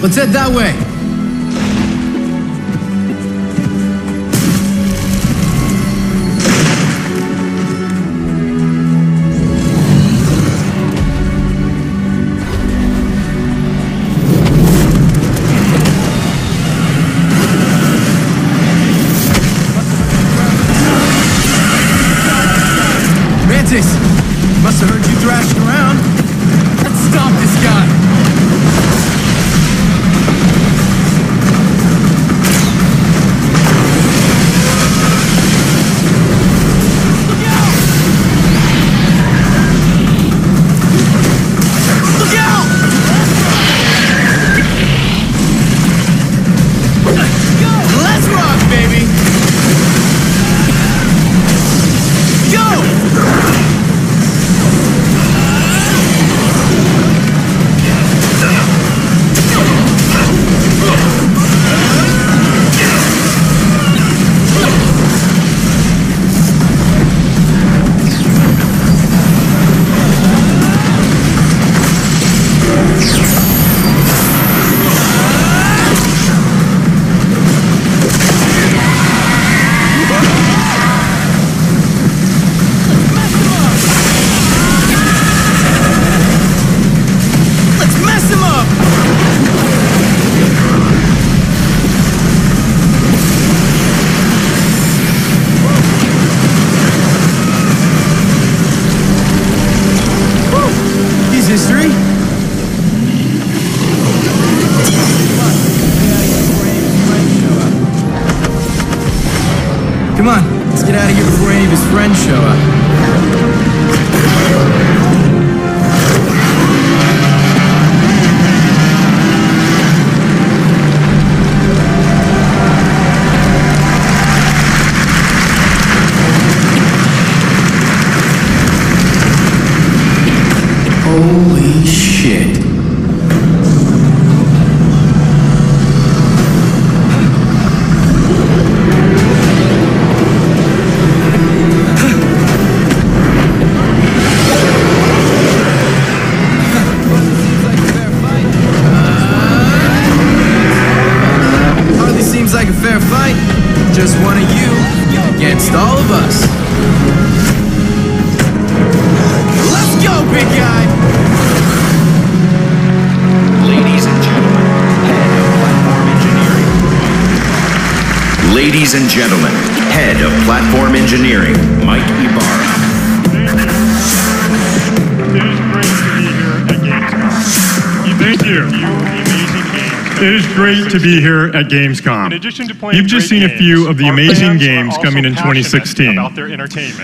Let's head that way. Must have heard you thrashing around. Let's stop this guy. Look out! Let's rock, baby. Go! History? Come on, let's get out of here before any of his friends show up. Holy shit. Hardly seems like a fair fight. Just one of you against all of us. Let's go, big guy! Ladies and gentlemen, head of platform engineering. Ladies and gentlemen, head of platform engineering, Mike Ibarra. Thank you. It is great to be here at Gamescom. You've just seen a few of the amazing games coming in 2016.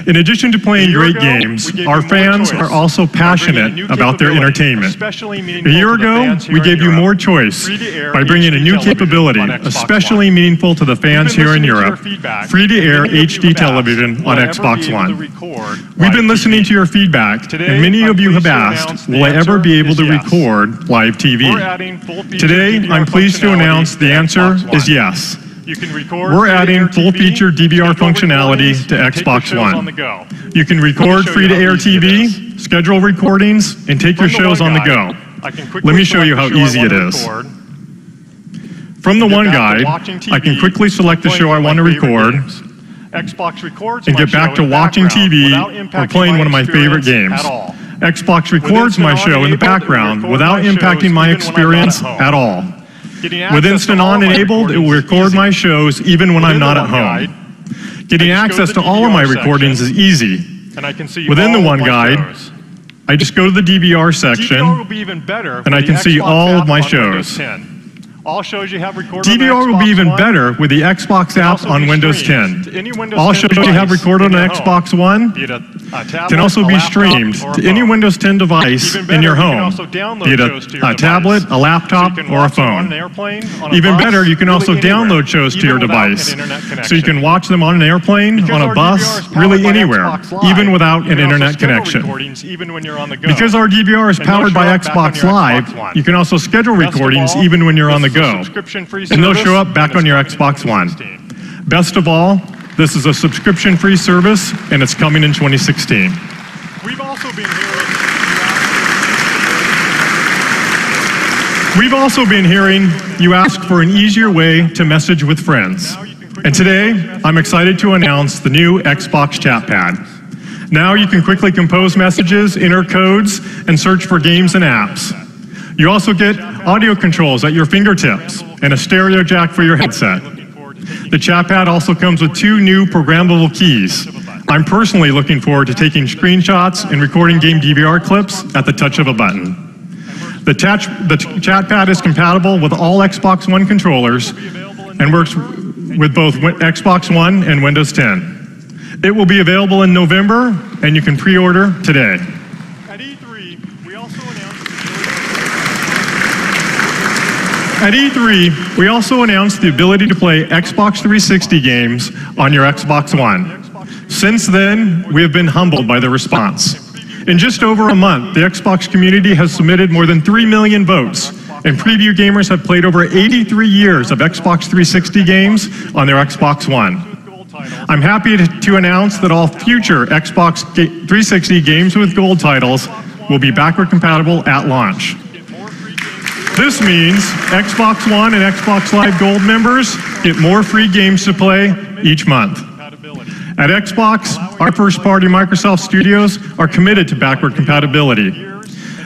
In addition to playing great games, our fans are also passionate about their entertainment. A year ago, we gave you more choice by bringing a new capability, especially meaningful to the fans here in Europe, free-to-air HD television on Xbox One. We've been listening to your feedback, and many of you have asked, will I ever be able to record live TV? Today, I'm pleased to announce the answer is yes. We're adding full-featured DVR functionality to Xbox One. You can record free-to-air TV, schedule recordings, and take your shows on the go. Let me show you how easy it is. From the One Guide, I can quickly select the show I want to record and get back to watching TV or playing one of my favorite games. Xbox records my show in the background without impacting my experience at all. With Instant On enabled, it will record my shows even when I'm not at home. Getting access to all of my recordings is easy. Within the One Guide, I just go to the DVR section, and I can see all of my shows. DVR will be even better with the Xbox app on Windows 10. All shows you have recorded on Xbox One can also be streamed to any Windows 10 device in your home, be it a tablet, a laptop, or a phone. Even better, you can also download shows to your device, so you can watch them on an airplane, on a bus, really anywhere, even without an internet connection. Because our DVR is powered by Xbox Live, you can also schedule recordings even when you're on the go, and they'll show up back on your Xbox One. Best of all, this is a subscription-free service, and it's coming in 2016. We've also been hearing We've also been hearing you ask for an easier way to message with friends. And today, I'm excited to announce the new Xbox Chat Pad. Now you can quickly compose messages, enter codes, and search for games and apps. You also get audio controls at your fingertips and a stereo jack for your headset. The Chat Pad also comes with 2 new programmable keys. I'm personally looking forward to taking screenshots and recording game DVR clips at the touch of a button. The Chat Pad is compatible with all Xbox One controllers and works with both Xbox One and Windows 10. It will be available in November, and you can pre-order today. At E3, we also announced the ability to play Xbox 360 games on your Xbox One. Since then, we have been humbled by the response. In just over a month, the Xbox community has submitted more than 3 million votes, and preview gamers have played over 83 years of Xbox 360 games on their Xbox One. I'm happy to announce that all future Xbox 360 games with gold titles will be backward compatible at launch. This means Xbox One and Xbox Live Gold members get more free games to play each month. At Xbox, our first-party Microsoft studios are committed to backward compatibility,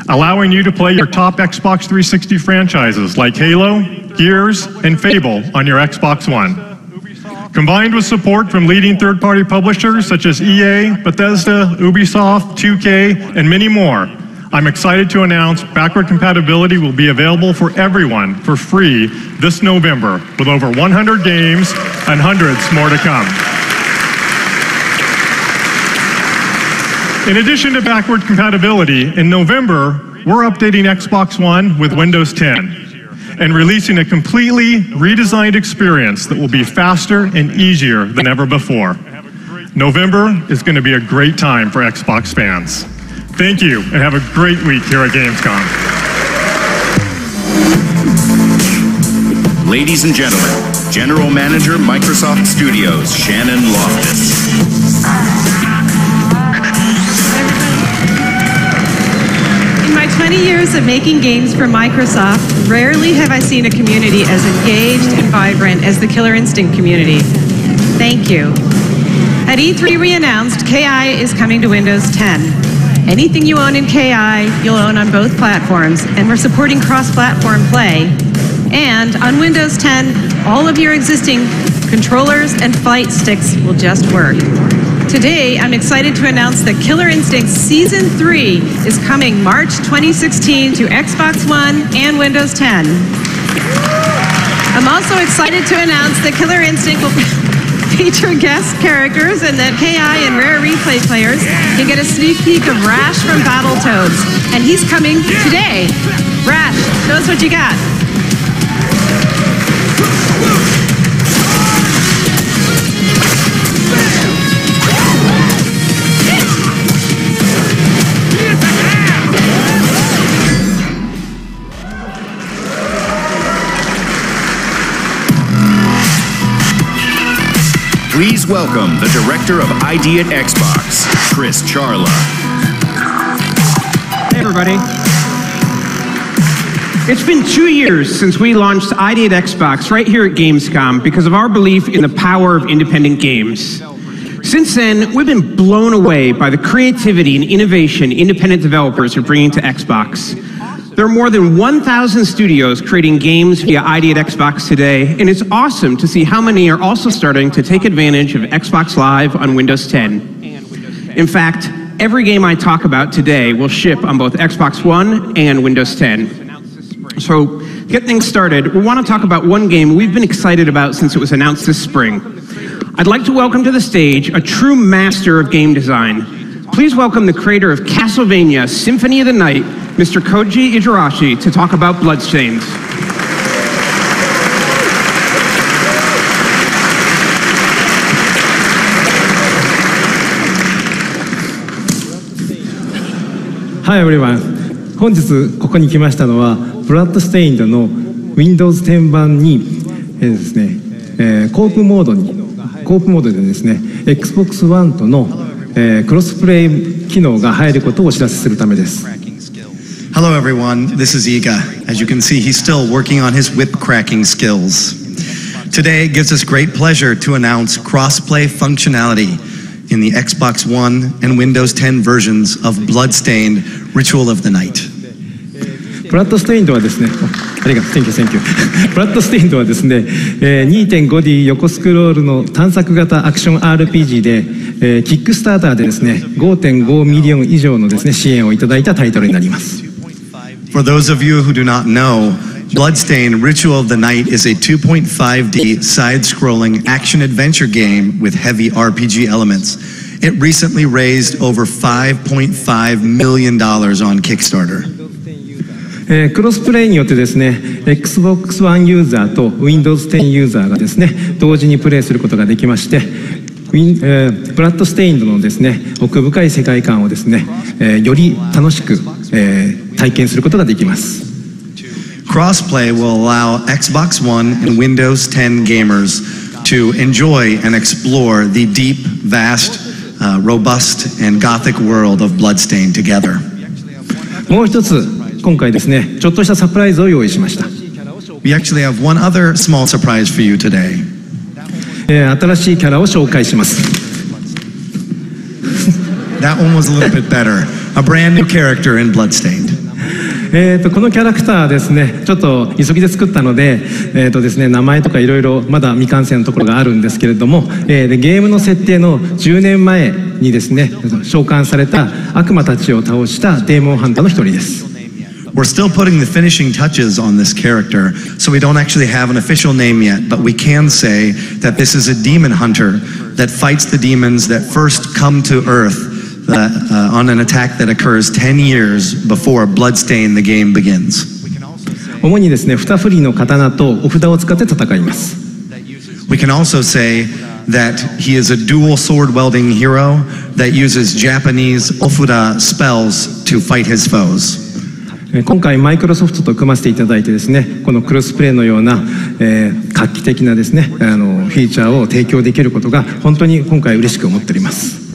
allowing you to play your top Xbox 360 franchises like Halo, Gears, and Fable on your Xbox One. Combined with support from leading third-party publishers such as EA, Bethesda, Ubisoft, 2K, and many more, I'm excited to announce backward compatibility will be available for everyone for free this November, with over 100 games and hundreds more to come. In addition to backward compatibility, in November, we're updating Xbox One with Windows 10 and releasing a completely redesigned experience that will be faster and easier than ever before. November is going to be a great time for Xbox fans. Thank you, and have a great week here at Gamescom. Ladies and gentlemen, General Manager, Microsoft Studios, Shannon Loftus. In my 20 years of making games for Microsoft, rarely have I seen a community as engaged and vibrant as the Killer Instinct community. Thank you. At E3, we announced KI is coming to Windows 10. Anything you own in KI, you'll own on both platforms, and we're supporting cross-platform play. And on Windows 10, all of your existing controllers and flight sticks will just work. Today, I'm excited to announce that Killer Instinct Season 3 is coming March 2016 to Xbox One and Windows 10. I'm also excited to announce that Killer Instinct will feature guest characters and that KI and Rare Replay players can get a sneak peek of Rash from Battletoads. And he's coming today. Rash, show us what you got. Please welcome the Director of ID at Xbox, Chris Charla. Hey everybody. It's been 2 years since we launched ID at Xbox right here at Gamescom because of our belief in the power of independent games. Since then, we've been blown away by the creativity and innovation independent developers are bringing to Xbox. There are more than 1,000 studios creating games via ID at Xbox today, and it's awesome to see how many are also starting to take advantage of Xbox Live on Windows 10. In fact, every game I talk about today will ship on both Xbox One and Windows 10. So, to get things started, we want to talk about one game we've been excited about since it was announced this spring. I'd like to welcome to the stage a true master of game design. Please welcome the creator of Castlevania Symphony of the Night, Mr. Koji Igarashi, to talk about Bloodstained. Hi everyone. 本日ここに来ましたのはブラッドステインドの Windows 10版にですね、コープモードでですね Xbox One とのクロスプレイ機能が入ることをお知らせするためです。Hello everyone, this is Iga. As you can see, he's still working on his whip cracking skills. Today it gives us great pleasure to announce crossplay functionality in the Xbox One and Windows 10 versions of Bloodstained Ritual of the Night. ブラッドステインドはですね、ありがとう、Thank you。ブラッドステインドはですね、2.5D 横スクロールの探索型アクション RPG で、キックスターターでですね、5.5ミリオン以上のですね、支援をいただいたタイトルになります。For those of you who do not know, Bloodstained Ritual of the Night is a 2.5D side-scrolling action-adventure game with heavy RPG elements. It recently raised over $5.5 million on Kickstarter. クロスプレイによってですね、Xbox One ユーザーと Windows 10ユーザーがですね、同時にプレイすることができまして、ブラッドステインドのですね、奥深い世界観をですね、より楽しく、体験することができます。Crossplay will allow Xbox One and Windows 10 gamers to enjoy and explore the deep, vast, robust, and gothic world of Bloodstained together. もう一つ、今回ですね、ちょっとしたサプライズを用意しました。We actually have one other small surprise for you today. 新しいキャラを紹介します。That one was a little bit better. A brand new character in Bloodstained. このキャラクターですね、ちょっと急ぎで作ったので、ですね、名前とかいろいろまだ未完成のところがあるんですけれども、ゲームの設定の10年前にですね、召喚された悪魔たちを倒したデーモンハンターの一人です。We're still putting the finishing touches on this character, so we don't actually have an official name yet, but we can say that this is a demon hunter that fights the demons that first come to Earth on an attack that occurs 10 years before Bloodstained the game begins. 主にですね、2振りの刀とお札を使って戦います。We can also say that he is a dual sword wielding hero that uses Japanese ofuda spells to fight his foes. 今回マイクロソフトと組ませていただいてですね、このクロスプレイのような、画期的なですね、フィーチャーを提供できることが本当に今回嬉しく思っております。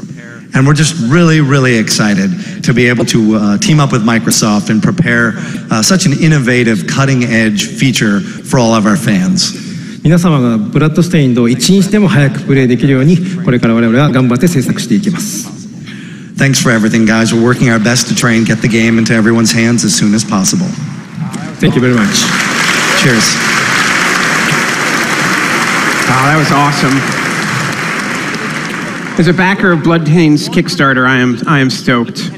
And we're just really, really excited to be able to team up with Microsoft and prepare such an innovative, cutting-edge feature for all of our fans. 皆様がブラッドステインドを一日でも早くプレイできるように、これから我々は頑張って制作していきます。Thanks for everything, guys. We're working our best to try and get the game into everyone's hands as soon as possible. Thank you very much. Cheers. Oh, that was awesome. As a backer of Bloodstained's Kickstarter, I am stoked.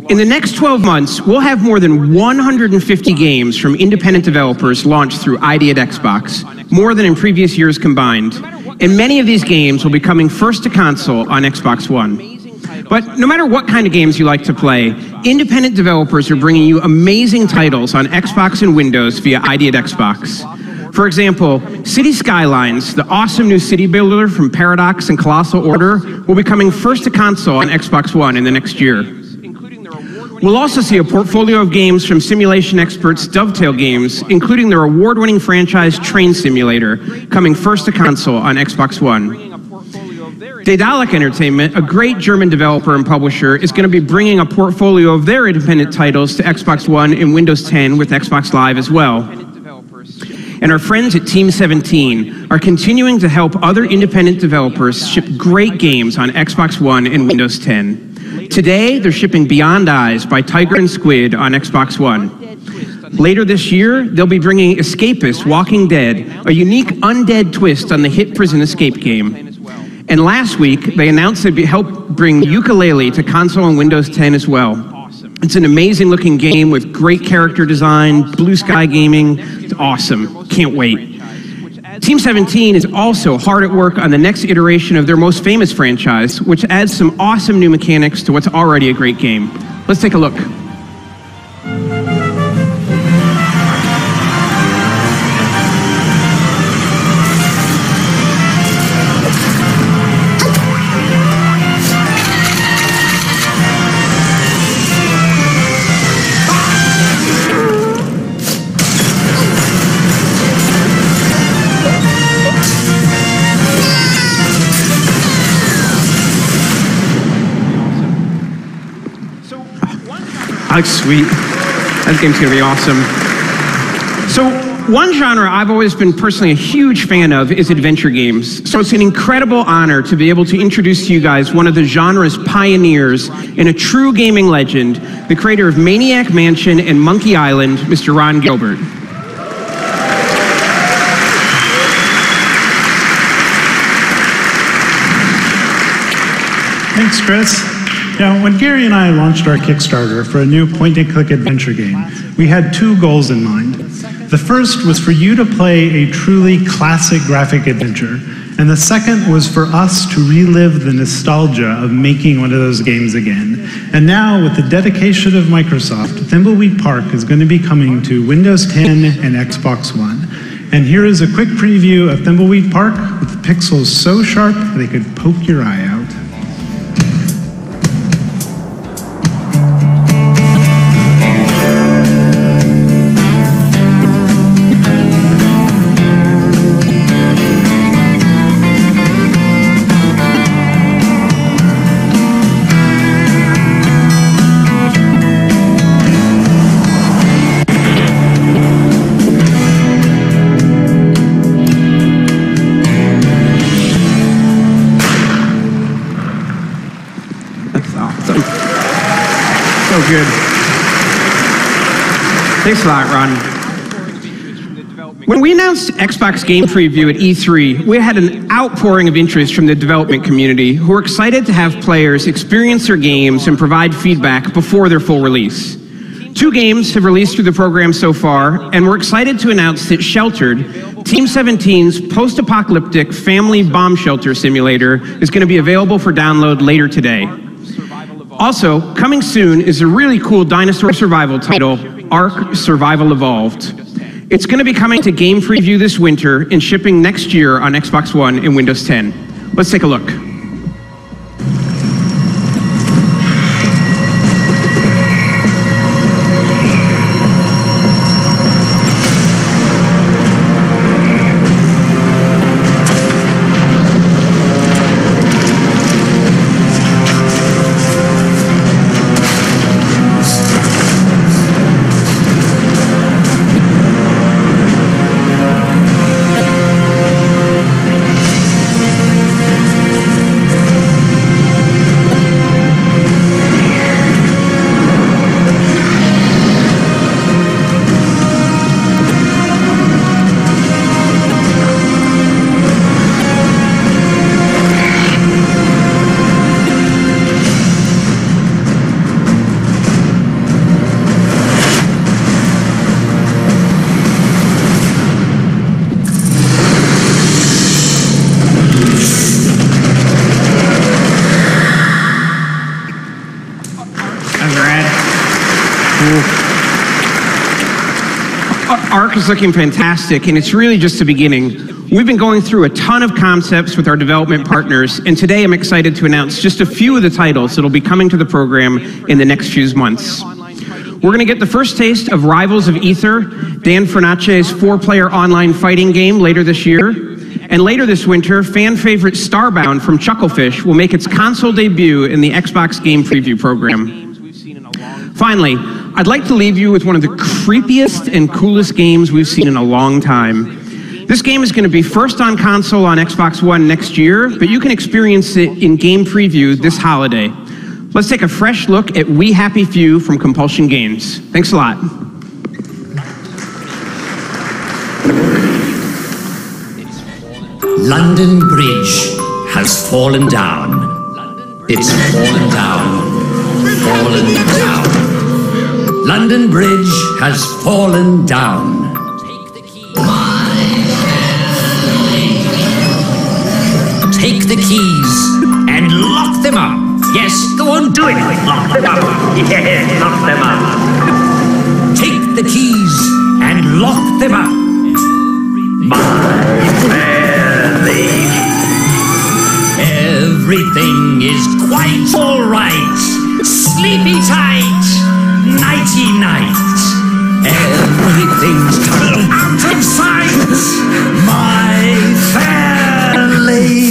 In the next 12 months, we'll have more than 150 games from independent developers launched through ID at Xbox, more than in previous years combined. And many of these games will be coming first to console on Xbox One. But no matter what kind of games you like to play, independent developers are bringing you amazing titles on Xbox and Windows via ID at Xbox. For example, City Skylines, the awesome new city builder from Paradox and Colossal Order, will be coming first to console on Xbox One in the next year. We'll also see a portfolio of games from simulation experts Dovetail Games, including their award-winning franchise Train Simulator, coming first to console on Xbox One. Daedalic Entertainment, a great German developer and publisher, is going to be bringing a portfolio of their independent titles to Xbox One and Windows 10 with Xbox Live as well. And our friends at Team 17 are continuing to help other independent developers ship great games on Xbox One and Windows 10. Today, they're shipping Beyond Eyes by Tegra and Squid on Xbox One. Later this year, they'll be bringing Escapist Walking Dead, a unique undead twist on the hit prison escape game. And last week, they announced they'd help bring Yooka-Laylee to console and Windows 10 as well. It's an amazing looking game with great character design, blue sky gaming. It's awesome. Can't wait. Team 17 is also hard at work on the next iteration of their most famous franchise, which adds some awesome new mechanics to what's already a great game. Let's take a look. How sweet. That game's going to be awesome. So one genre I've always been personally a huge fan of is adventure games. So it's an incredible honor to be able to introduce to you guys one of the genre's pioneers and a true gaming legend, the creator of Maniac Mansion and Monkey Island, Mr. Ron Gilbert. Thanks, Chris. Now, when Gary and I launched our Kickstarter for a new point-and-click adventure game, we had two goals in mind. The first was for you to play a truly classic graphic adventure, and the second was for us to relive the nostalgia of making one of those games again. And now, with the dedication of Microsoft, Thimbleweed Park is going to be coming to Windows 10 and Xbox One. And here is a quick preview of Thimbleweed Park with pixels so sharp they could poke your eye out. Good. Thanks a lot, Ron. When we announced Xbox Game Preview at E3, we had an outpouring of interest from the development community who were excited to have players experience their games and provide feedback before their full release. 2 games have released through the program so far, and we're excited to announce that Sheltered, Team 17's post-apocalyptic family bomb shelter simulator, is going to be available for download later today. Also, coming soon is a really cool dinosaur survival title, Ark Survival Evolved. It's going to be coming to Game Preview this winter and shipping next year on Xbox One and Windows 10. Let's take a look. Ark is looking fantastic, and it's really just the beginning. We've been going through a ton of concepts with our development partners, and today I'm excited to announce just a few of the titles that'll be coming to the program in the next few months. We're going to get the first taste of Rivals of Aether, Dan Fernacci's 4-player online fighting game later this year. And later this winter, fan favorite Starbound from Chucklefish will make its console debut in the Xbox Game Preview program. Finally, I'd like to leave you with one of the creepiest and coolest games we've seen in a long time. This game is going to be first on console on Xbox One next year, but you can experience it in Game Preview this holiday. Let's take a fresh look at We Happy Few from Compulsion Games. Thanks a lot. London Bridge has fallen down. It's fallen down. Fallen down. London Bridge has fallen down. Take the keys and lock them up. Yes, go on, do it. Lock them up. Yeah, lock them up. Take the keys and lock them up. My fair lady. Everything is quite all right. Sleepy tight. Nighty-night. Everything's coming out of sight. My fair lady.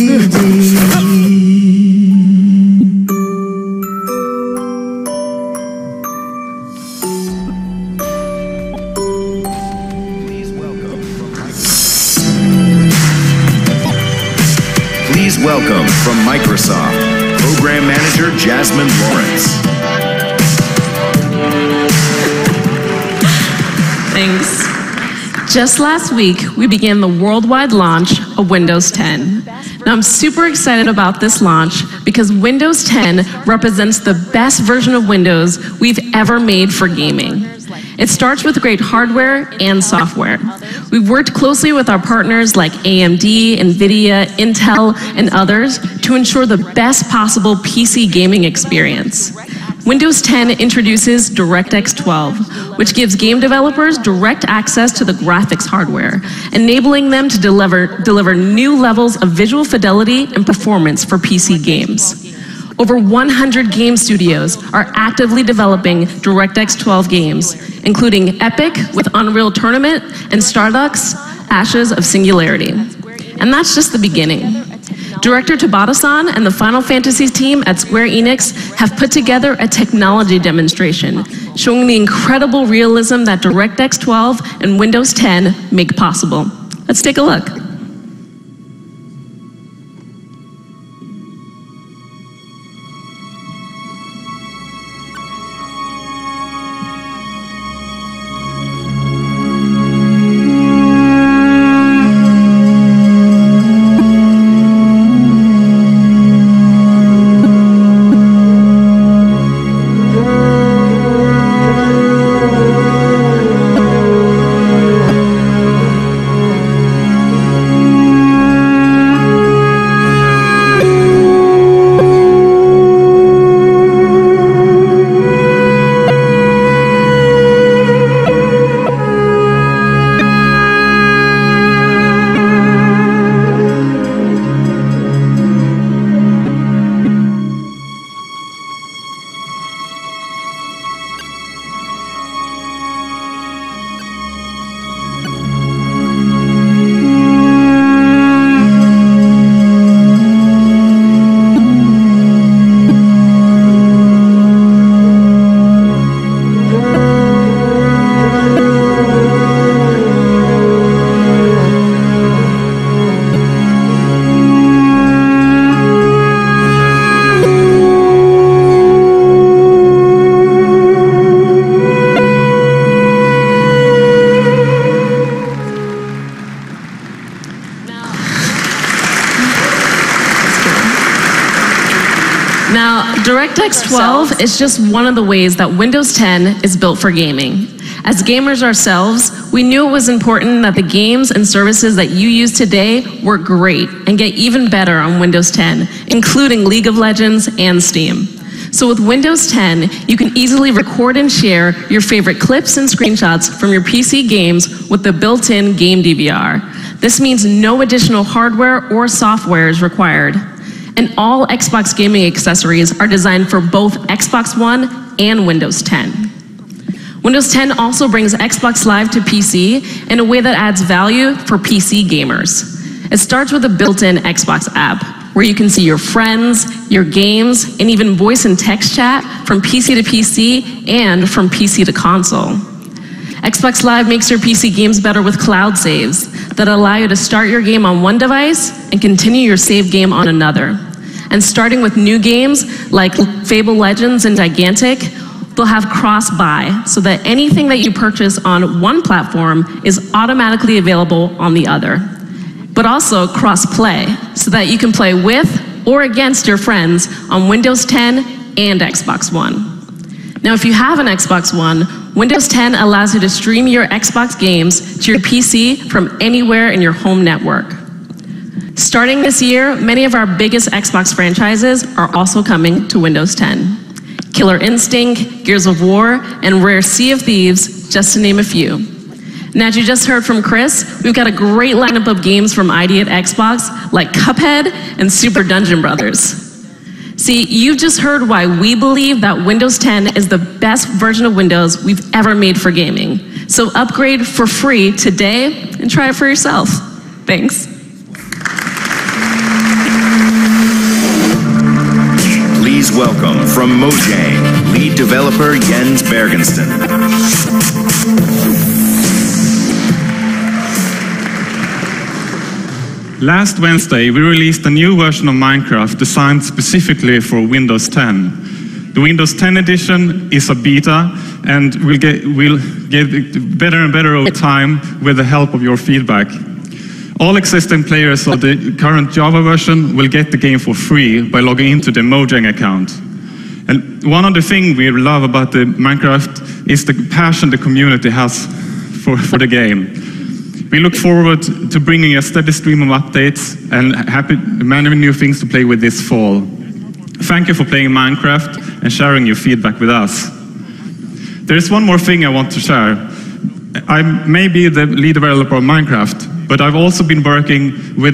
Please welcome from Microsoft, Program Manager Jasmine Lawrence. Thanks. Just last week, we began the worldwide launch of Windows 10. Now, I'm super excited about this launch because Windows 10 represents the best version of Windows we've ever made for gaming. It starts with great hardware and software. We've worked closely with our partners like AMD, NVIDIA, Intel, and others to ensure the best possible PC gaming experience. Windows 10 introduces DirectX 12, which gives game developers direct access to the graphics hardware, enabling them to deliver new levels of visual fidelity and performance for PC games. Over 100 game studios are actively developing DirectX 12 games, including Epic with Unreal Tournament and Starduck's Ashes of Singularity. And that's just the beginning. Director Tabata-san and the Final Fantasy team at Square Enix have put together a technology demonstration showing the incredible realism that DirectX 12 and Windows 10 make possible. Let's take a look. DirectX 12 is just one of the ways that Windows 10 is built for gaming. As gamers ourselves, we knew it was important that the games and services that you use today work great and get even better on Windows 10, including League of Legends and Steam. So with Windows 10, you can easily record and share your favorite clips and screenshots from your PC games with the built-in game DVR. This means no additional hardware or software is required. And all Xbox gaming accessories are designed for both Xbox One and Windows 10. Windows 10 also brings Xbox Live to PC in a way that adds value for PC gamers. It starts with a built-in Xbox app, where you can see your friends, your games, and even voice and text chat from PC to PC and from PC to console. Xbox Live makes your PC games better with cloud saves that allow you to start your game on one device and continue your save game on another. And starting with new games like Fable Legends and Gigantic, they'll have cross-buy so that anything that you purchase on one platform is automatically available on the other. But also cross-play so that you can play with or against your friends on Windows 10 and Xbox One. Now, if you have an Xbox One, Windows 10 allows you to stream your Xbox games to your PC from anywhere in your home network. Starting this year, many of our biggest Xbox franchises are also coming to Windows 10. Killer Instinct, Gears of War, and Rare Sea of Thieves, just to name a few. And as you just heard from Chris, we've got a great lineup of games from ID at Xbox, like Cuphead and Super Dungeon Brothers. See, you've just heard why we believe that Windows 10 is the best version of Windows we've ever made for gaming. So upgrade for free today and try it for yourself. Thanks. Please welcome from Mojang, lead developer Jens Bergensten. Last Wednesday, we released a new version of Minecraft designed specifically for Windows 10. The Windows 10 edition is a beta and will get better and better over time with the help of your feedback. All existing players of the current Java version will get the game for free by logging into the Mojang account. And one of the things we love about the Minecraft is the passion the community has for the game. We look forward to bringing a steady stream of updates and many new things to play with this fall. Thank you for playing Minecraft and sharing your feedback with us. There is one more thing I want to share. I may be the lead developer of Minecraft, but I've also been working with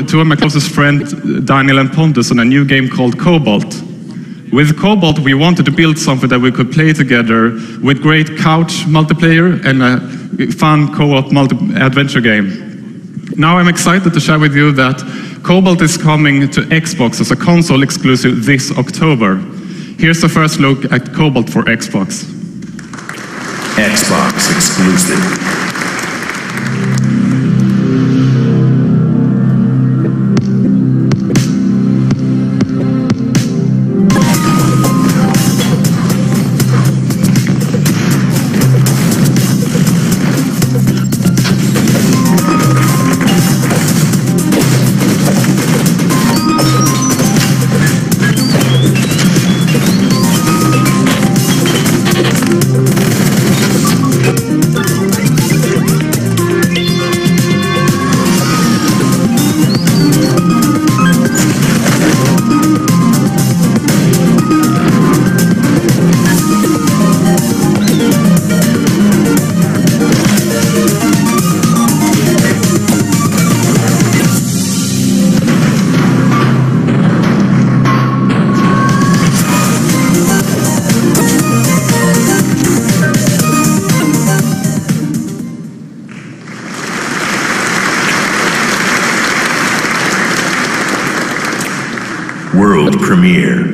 two of my closest friends, Daniel and Pontus, on a new game called Cobalt. With Cobalt, we wanted to build something that we could play together with great couch multiplayer and a fun co-op adventure game. Now I'm excited to share with you that Cobalt is coming to Xbox as a console exclusive this October. Here's the first look at Cobalt for Xbox. Xbox exclusive. World premiere.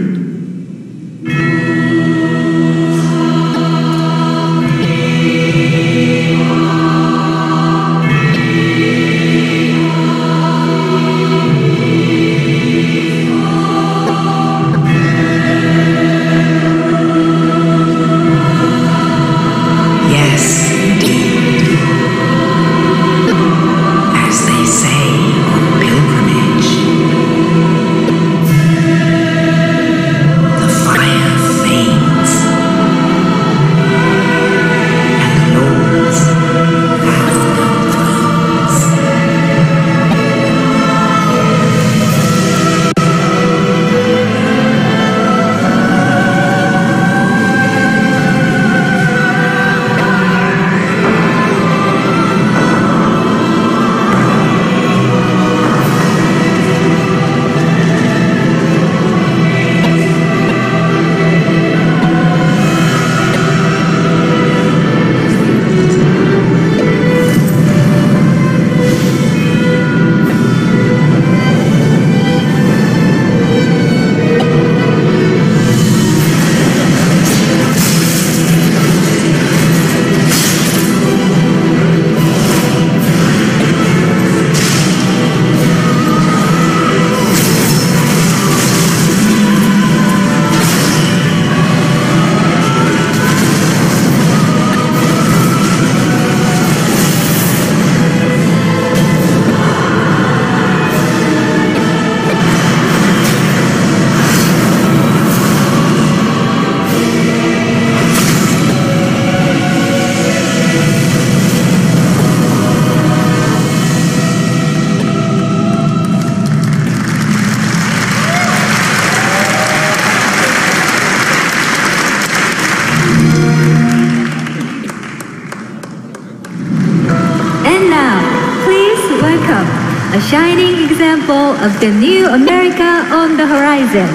A shining example of the new America on the horizon.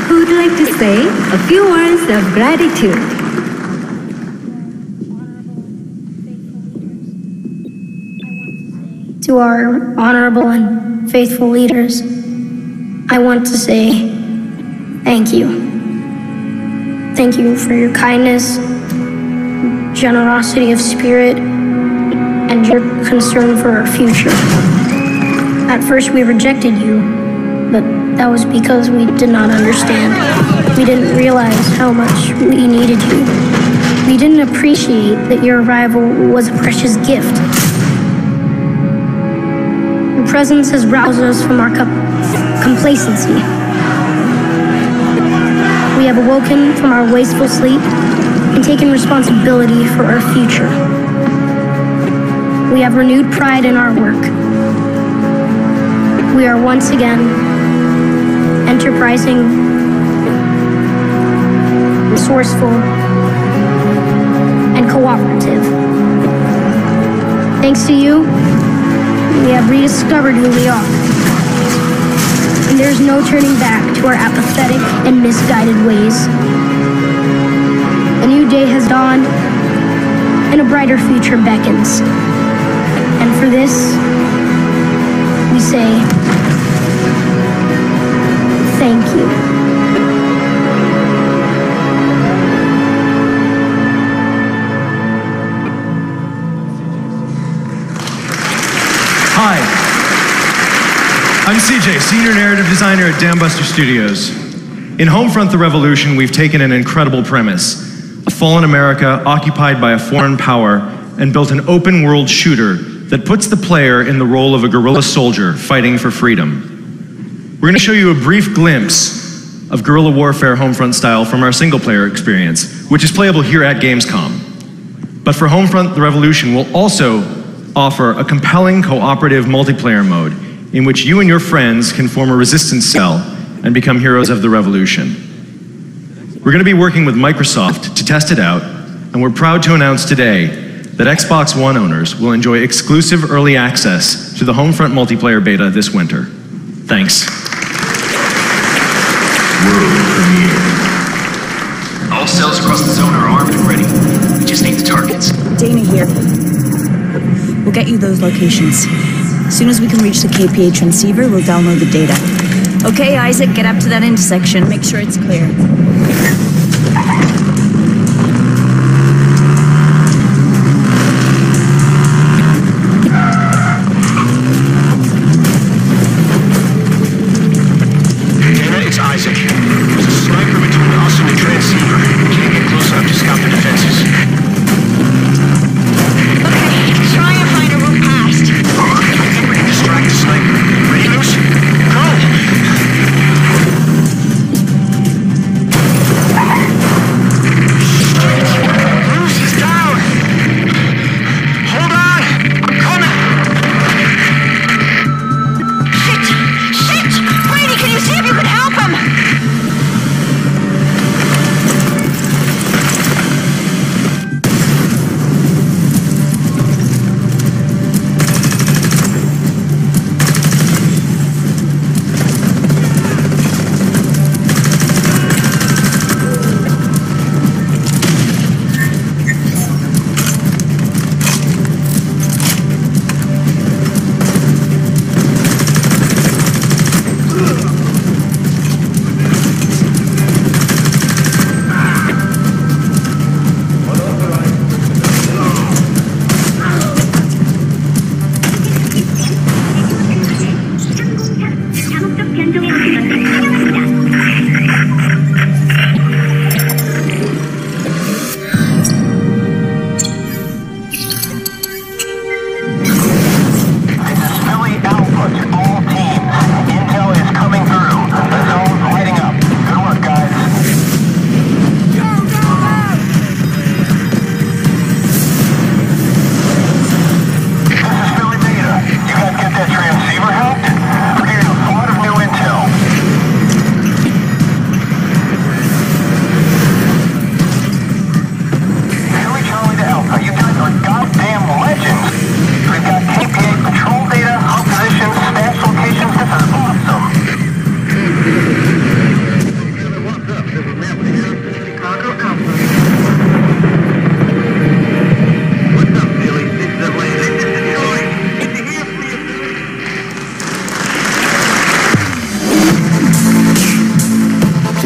Who would like to say a few words of gratitude? To our honorable and faithful leaders, I want to say thank you. Thank you for your kindness, generosity of spirit, and your concern for our future. At first we rejected you, but that was because we did not understand. We didn't realize how much we needed you. We didn't appreciate that your arrival was a precious gift. Your presence has roused us from our complacency. We have awoken from our wasteful sleep and taken responsibility for our future. We have renewed pride in our work. We are once again enterprising, resourceful, and cooperative. Thanks to you, we have rediscovered who we are. And there's no turning back to our apathetic and misguided ways. A new day has dawned, and a brighter future beckons. And for this, we say, thank you. Hi, I'm CJ, Senior Narrative Designer at Dambuster Studios. In Homefront: The Revolution, we've taken an incredible premise, a fallen America occupied by a foreign power, and built an open-world shooter that puts the player in the role of a guerrilla soldier fighting for freedom. We're going to show you a brief glimpse of guerrilla warfare Homefront style from our single-player experience, which is playable here at Gamescom. But for Homefront: The Revolution, we'll also offer a compelling cooperative multiplayer mode in which you and your friends can form a resistance cell and become heroes of the revolution. We're going to be working with Microsoft to test it out, and we're proud to announce today that Xbox One owners will enjoy exclusive early access to the Homefront multiplayer beta this winter. Thanks. World premiere. All cells across the zone are armed and ready. We just need the targets. Dana here. We'll get you those locations. As soon as we can reach the KPA transceiver, we'll download the data. Okay, Isaac, get up to that intersection. Make sure it's clear. Dana, it's Isaac. There's a sniper between us and the transceiver. Can't get close enough to scout the defenses. Try and find a route past. I think we can distract the sniper. Ready, Luce? Go! Luce is down! Hold on! I'm coming! Shit! Brady, can you see if you can help him?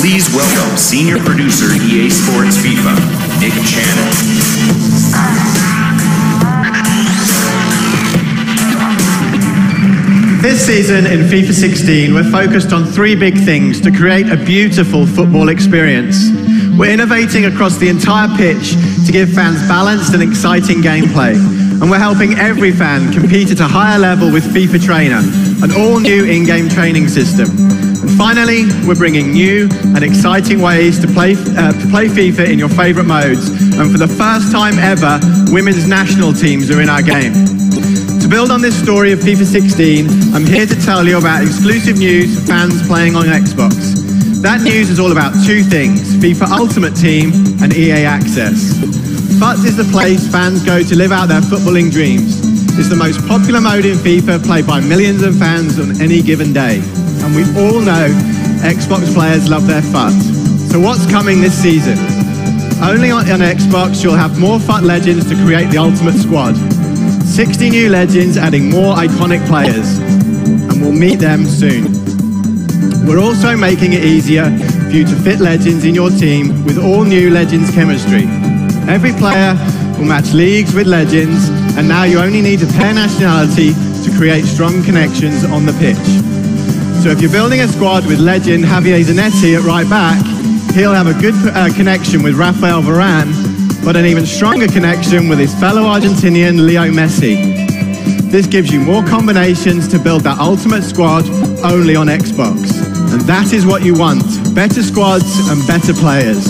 Please welcome senior producer EA Sports FIFA, Nick Channon. This season in FIFA 16, we're focused on three big things to create a beautiful football experience. We're innovating across the entire pitch to give fans balanced and exciting gameplay. And we're helping every fan compete at a higher level with FIFA Trainer, an all-new in-game training system. And finally, we're bringing new and exciting ways to play FIFA in your favorite modes. And for the first time ever, women's national teams are in our game. To build on this story of FIFA 16, I'm here to tell you about exclusive news for fans playing on Xbox. That news is all about two things, FIFA Ultimate Team and EA Access. FUT is the place fans go to live out their footballing dreams. It's the most popular mode in FIFA, played by millions of fans on any given day. And we all know Xbox players love their FUT. So what's coming this season? Only on Xbox you'll have more FUT legends to create the ultimate squad. 60 new legends adding more iconic players. And we'll meet them soon. We're also making it easier for you to fit legends in your team with all new Legends chemistry. Every player will match leagues with legends, and now you only need to pair nationality to create strong connections on the pitch. So if you're building a squad with legend Javier Zanetti at right back, he'll have a good connection with Rafael Varane, but an even stronger connection with his fellow Argentinian Leo Messi. This gives you more combinations to build that ultimate squad only on Xbox. And that is what you want, better squads and better players.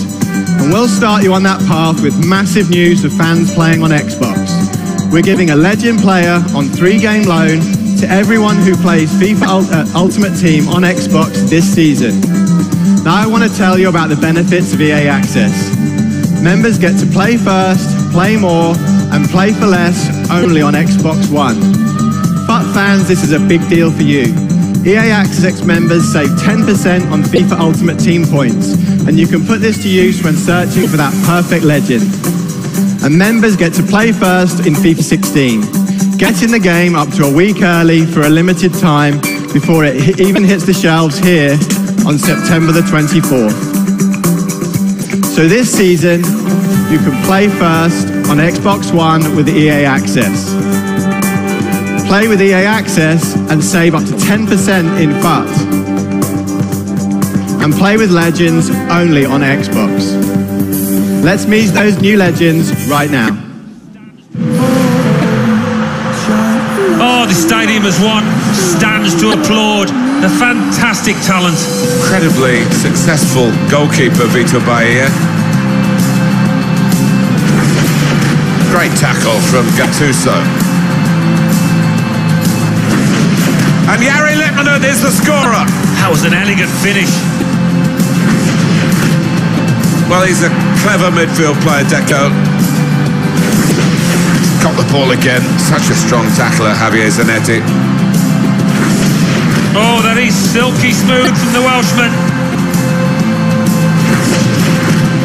And we'll start you on that path with massive news for fans playing on Xbox. We're giving a legend player on 3-game loan to everyone who plays FIFA Ultimate Team on Xbox this season. Now I want to tell you about the benefits of EA Access. Members get to play first, play more, and play for less only on Xbox One. FUT fans, this is a big deal for you. EA Access members save 10% on FIFA Ultimate Team points, and you can put this to use when searching for that perfect legend. And members get to play first in FIFA 16. Get in the game up to a week early for a limited time before it even hits the shelves here on September the 24th. So this season, you can play first on Xbox One with EA Access. Play with EA Access and save up to 10% in FUT. And play with legends only on Xbox. Let's meet those new legends right now. Oh, the stadium as one stands to applaud the fantastic talent. Incredibly successful goalkeeper Vito Bahia. Great tackle from Gattuso. And Jari Litmanen is the scorer. That was an elegant finish. Well, he's a clever midfield player, Deco. Got the ball again. Such a strong tackler, Javier Zanetti. Oh, that is silky smooth from the Welshman.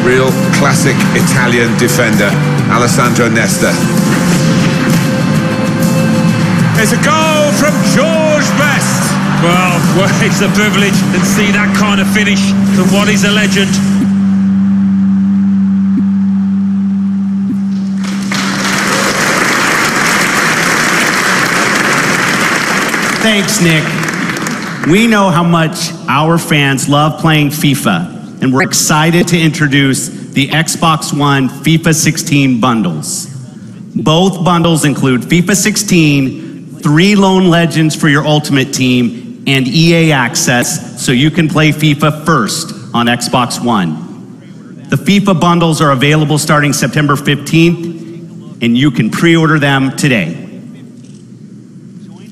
Real classic Italian defender, Alessandro Nesta. It's a goal from George Best. Well, it's a privilege to see that kind of finish from what is a legend. Thanks, Nick. We know how much our fans love playing FIFA, and we're excited to introduce the Xbox One FIFA 16 bundles. Both bundles include FIFA 16, 3 lone legends for your Ultimate Team, and EA Access, so you can play FIFA first on Xbox One. The FIFA bundles are available starting September 15th, and you can pre-order them today.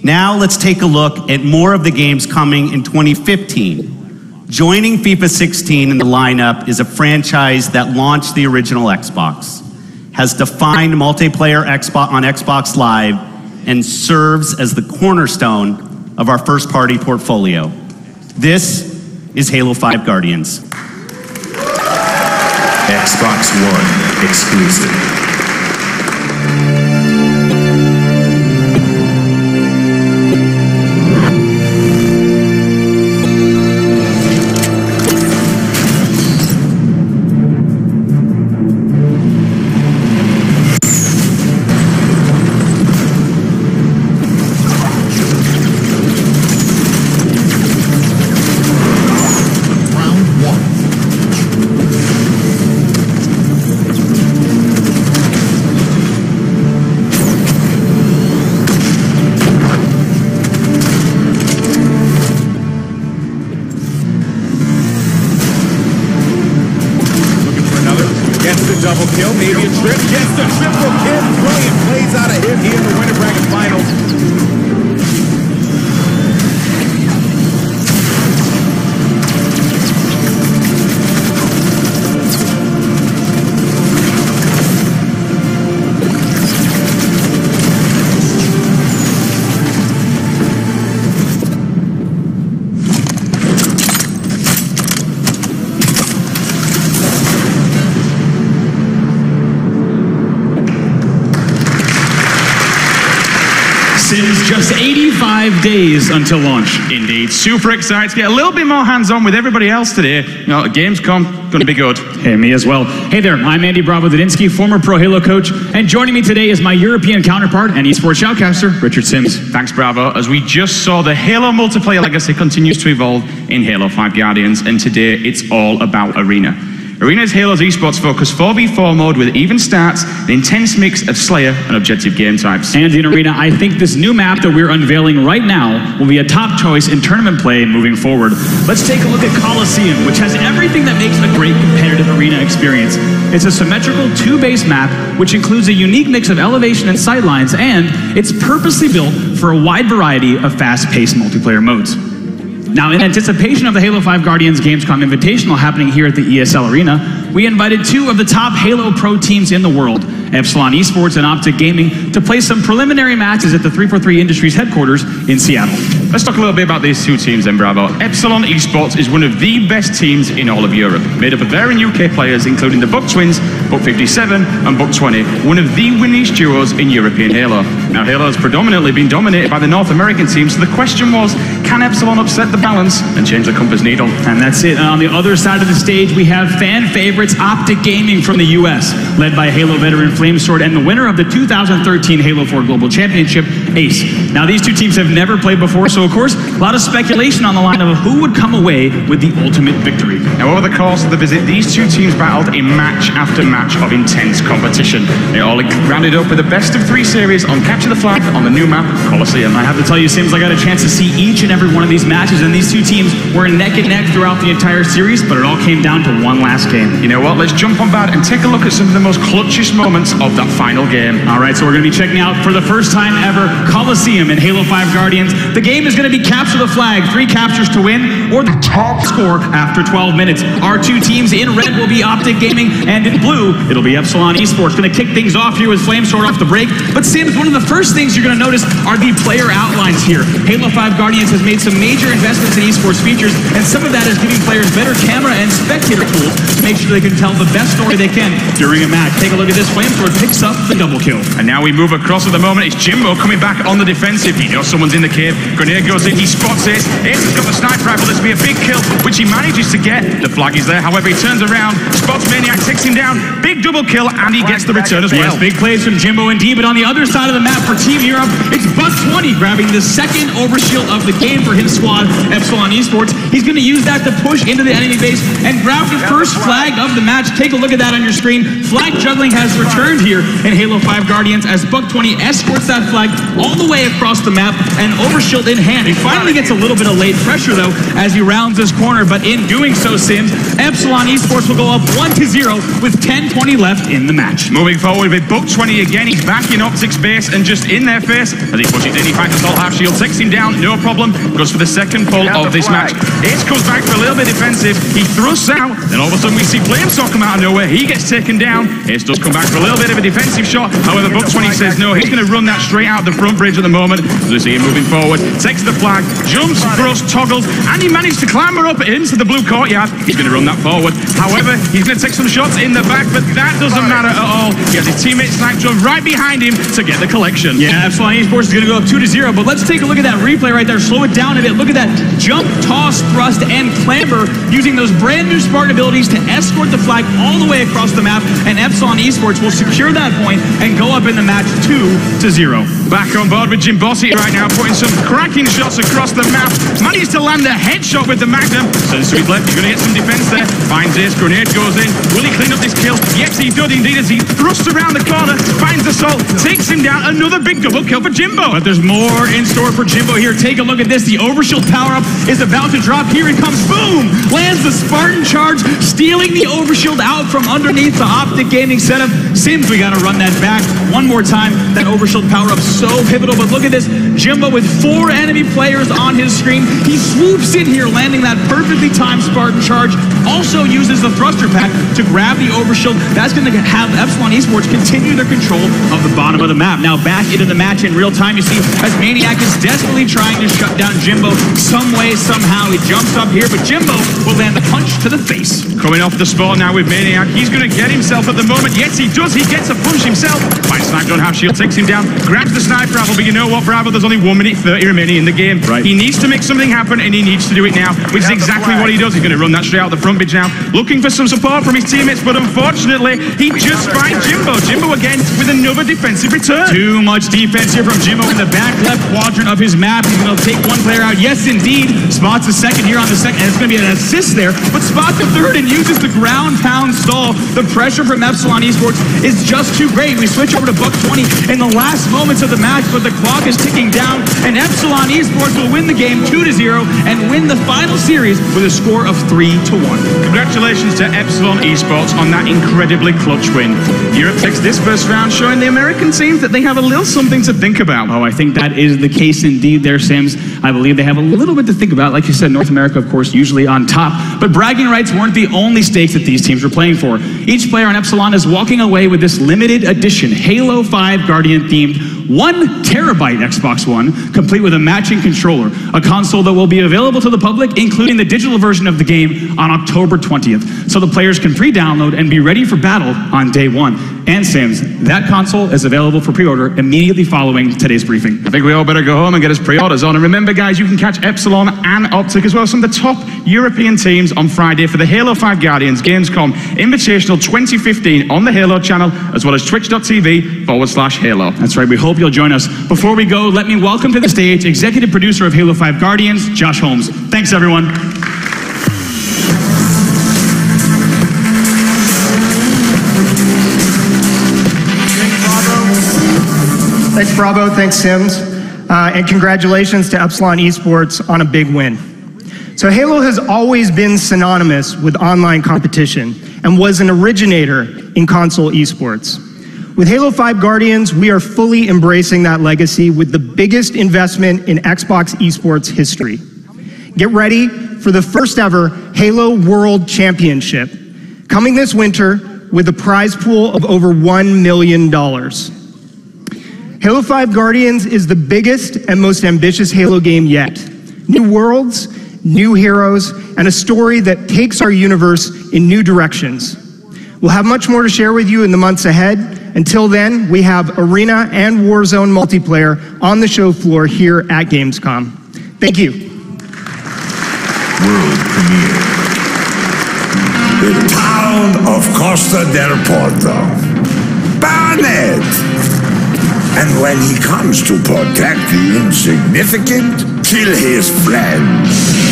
Now let's take a look at more of the games coming in 2015. Joining FIFA 16 in the lineup is a franchise that launched the original Xbox, has defined multiplayer on Xbox Live, and serves as the cornerstone of our first-party portfolio. This is Halo 5 Guardians. Xbox One exclusive. double kill, maybe a trip. Yes, the triple kill. Brilliant plays out of him here in the Winter Bracket Finals. Just 85 days until launch. Indeed, super excited to get a little bit more hands-on with everybody else today. You know, Gamescom, going to be good. Hey, me as well. Hey there, I'm Andy Bravo-Dudinsky, former Pro Halo coach, and joining me today is my European counterpart and esports shoutcaster, Richard Sims. Thanks, Bravo. As we just saw, the Halo multiplayer legacy continues to evolve in Halo 5 Guardians, and today it's all about Arena. Arena is Halo's esports focused 4v4 mode with even starts, an intense mix of Slayer and objective game types. And in Arena, I think this new map that we're unveiling right now will be a top choice in tournament play moving forward. Let's take a look at Coliseum, which has everything that makes a great competitive Arena experience. It's a symmetrical 2-base map, which includes a unique mix of elevation and sightlines, and it's purposely built for a wide variety of fast-paced multiplayer modes. Now, in anticipation of the Halo 5 Guardians Gamescom Invitational happening here at the ESL Arena, we invited 2 of the top Halo Pro teams in the world, Epsilon Esports and Optic Gaming, to play some preliminary matches at the 343 Industries headquarters in Seattle. Let's talk a little bit about these 2 teams then, Bravo. Epsilon Esports is one of the best teams in all of Europe, made up of varying UK players, including the Buck Twins, Buck 57 and Buck 20, one of the winningest duos in European Halo. Now, Halo has predominantly been dominated by the North American team, so the question was, can Epsilon upset the balance and change the compass needle? And that's it. And on the other side of the stage, we have fan favorites Optic Gaming from the US, led by Halo veteran Flamesword and the winner of the 2013 Halo 4 Global Championship, Ace. Now, these 2 teams have never played before, so of course, a lot of speculation on the line of who would come away with the ultimate victory. Now, over the course of the visit, these 2 teams battled in match after match of intense competition. They all rounded up with a best of 3 series on Capture the Flag on the new map, Coliseum. I have to tell you, Sims, I got a chance to see each and every one of these matches, and these 2 teams were neck and neck throughout the entire series, but it all came down to one last game. You know what? Let's jump on back and take a look at some of the most clutchest moments of that final game. All right, so we're going to be checking out, for the first time ever, Coliseum in Halo 5 Guardians. The game is going to be Capture the Flag, 3 captures to win, or the top score after 12 minutes. Our 2 teams in red will be Optic Gaming, and in blue, it'll be Epsilon Esports. Going to kick things off here with Flamesword off the break. But Sims, one of the first things you're going to notice are the player outlines here. Halo 5 Guardians has made some major investments in esports features, and some of that is giving players better camera and spectator tools to make sure they can tell the best story they can during a match. Take a look at this. Flamesword picks up the double kill. And now we move across at the moment. It's Jimbo coming back on the defensive. He knows someone's in the cave. Grenade goes in. He spots Ace. Ace has got the sniper rifle. This will be a big kill, which he manages to get. The flag is there. However, he turns around, spots Maniac, takes him down. Big double kill, and he gets the return as well. Yes, big plays from Jimbo indeed, but on the other side of the map for Team Europe, it's Buck 20 grabbing the second overshield of the game for his squad, Epsilon Esports. He's going to use that to push into the enemy base and grab the first flag of the match. Take a look at that on your screen. Flag juggling has returned here in Halo 5 Guardians as Buck 20 escorts that flag all the way across the map and overshield in hand. He finally gets a little bit of late pressure though as he rounds this corner, but in doing so, Sims, Epsilon Esports will go up 1-0 with 10:20 left in the match. Moving forward with Buck 20 again. He's back in Optic's base and just in their face as he pushes in. He finds assault half shield, takes him down, no problem. Goes for the second pull of this match. Ace comes back for a little bit defensive. He thrusts out, then all of a sudden we see Flamesword come out of nowhere. He gets taken down. Ace does come back for a little bit of a defensive shot. However, Buck 20 says no. He's going to run that straight out the front bridge at the moment. As we see him moving forward, takes the flag, jumps, thrusts, toggles, and he managed to clamber up into the blue courtyard. He's going to run that forward. However, he's going to take some shots in the back, but that doesn't matter at all. He has his teammate Sniper right behind him to get the collection. Yeah, Epsilon Esports is going to go up 2-0, but let's take a look at that replay right there. Slow it down a bit. Look at that jump, toss, thrust, and clamber using those brand new Spartan abilities to escort the flag all the way across the map, and Epsilon Esports will secure that point and go up in the match 2-0. Back on board with Jimbosi right now, putting some cracking shots across the map. Managed to land a headshot with the Magnum. So sweet left, you're going to get some defense there. Finds Ace, grenade goes in. Will he clean up this kill? Yes, he does indeed as he thrusts around the corner, finds Assault, takes him down. Another big double kill for Jimbo. But there's more in store for Jimbo here. Take a look at this. The overshield power-up is about to drop. Here it comes. Boom! Lands the Spartan charge, stealing the overshield out from underneath the Optic Gaming setup. Sims, we gotta run that back one more time. That overshield power-up so pivotal, but look at this. Jimbo with 4 enemy players on his screen. He swoops in here, landing that perfectly timed Spartan charge. Also uses the thruster pack to grab the overshield. That's going to have Epsilon Esports continue their control of the bottom of the map. Now back into the match in real time. You see as Maniac is desperately trying to shut down Jimbo some way, somehow. He jumps up here, but Jimbo will land a punch to the face. Coming off the spot now with Maniac. He's going to get himself at the moment. Yes, he does. He gets a punch himself. Finds Snipe, don't have shield, takes him down, grabs the Snipe Bravo, but you know what, Bravo, there's only 1 minute 30 remaining in the game. Right. He needs to make something happen, and he needs to do it now, which is exactly what he does. He's going to run that straight out the front bridge now, looking for some support from his teammates, but unfortunately, he just finds Jimbo. Jimbo again with another defensive return. Too much defense here from Jimbo in the back left quadrant of his map. He's going to take one player out. Yes, indeed. Spots the second here on the second, and it's going to be an assist there, but spots the third and uses the ground pound stall. The pressure from Epsilon Esports is just too great. We switch over to Buck 20 in the last moments of the match, but the clock is ticking down, and Epsilon Esports will win the game 2-0 and win the final series with a score of 3-1. Congratulations to Epsilon Esports on that incredibly clutch win. Europe takes this first round, showing the American teams that they have a little something to think about. Oh, I think that is the case indeed there, Sims. I believe they have a little bit to think about. Like you said, North America, of course, usually on top. But bragging rights weren't the only stakes that these teams were playing for. Each player on Epsilon is walking away with this limited edition Halo 5 Guardian themed 1 terabyte Xbox One, complete with a matching controller, a console that will be available to the public, including the digital version of the game on October 20th, so the players can pre-download and be ready for battle on day 1. And Sims, that console is available for pre-order immediately following today's briefing. I think we all better go home and get us pre-orders on. And remember, guys, you can catch Epsilon and Optic as well as some of the top European teams on Friday for the Halo 5 Guardians Gamescom Invitational 2015 on the Halo channel, as well as twitch.tv/Halo. That's right. We hope you'll join us. Before we go, let me welcome to the stage executive producer of Halo 5 Guardians, Josh Holmes. Thanks, everyone. Thanks, Bravo. Thanks, Sims. And congratulations to Epsilon Esports on a big win. So Halo has always been synonymous with online competition and was an originator in console esports. With Halo 5 Guardians, we are fully embracing that legacy with the biggest investment in Xbox esports history. Get ready for the first ever Halo World Championship, coming this winter with a prize pool of over $1 million. Halo 5 Guardians is the biggest and most ambitious Halo game yet. New worlds, new heroes, and a story that takes our universe in new directions. We'll have much more to share with you in the months ahead. Until then, we have Arena and Warzone multiplayer on the show floor here at Gamescom. Thank you. World premiere. The town of Costa del Porto. Barnett! And when he comes to protect the insignificant, kill his friends.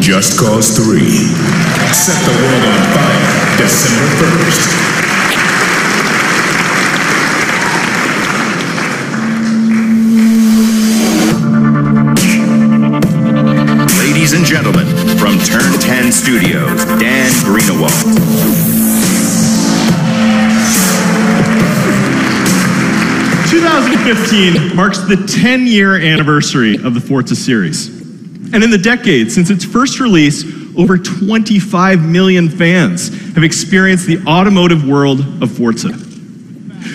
Just Cause 3. Set the world on fire, December 1st. Ladies and gentlemen, from Turn 10 Studios, Dan Greenewald. 2015 marks the 10-year anniversary of the Forza series. And in the decade since its first release, over 25 million fans have experienced the automotive world of Forza.